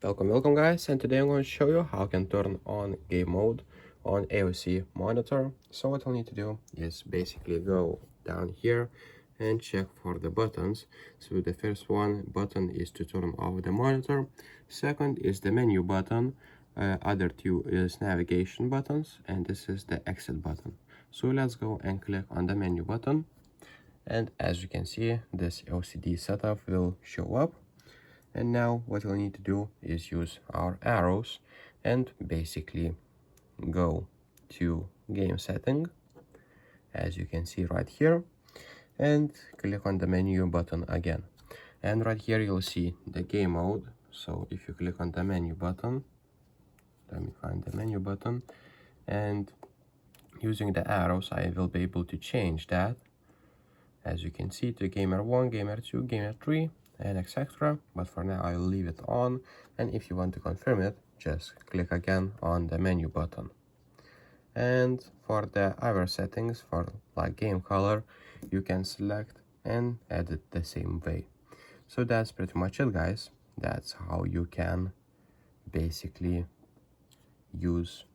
Welcome guys, and today I'm going to show you how I can turn on game mode on AOC Monitor. So what you'll need to do is basically go down here and check for the buttons. So the first button is to turn off the monitor. Second is the menu button. Other two is navigation buttons, and this is the exit button. So let's go and click on the menu button, and as you can see, this LCD setup will show up. And now what we'll need to do is use our arrows and basically go to game setting, as you can see right here, and click on the menu button again. And right here you'll see the game mode. So if you click on the menu button, let me find the menu button, and using the arrows I will be able to change that, as you can see, to gamer 1, gamer 2, gamer 3, and etc. But for now I'll leave it on, and if you want to confirm it, just click again on the menu button. And for the other settings, for like game color, you can select and edit the same way. So that's pretty much it, guys. That's how you can basically use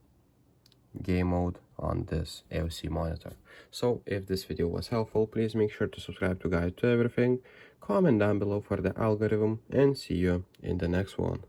game mode on this AOC monitor. So if this video was helpful, please make sure to subscribe to Guide to Everything, comment down below for the algorithm, and see you in the next one.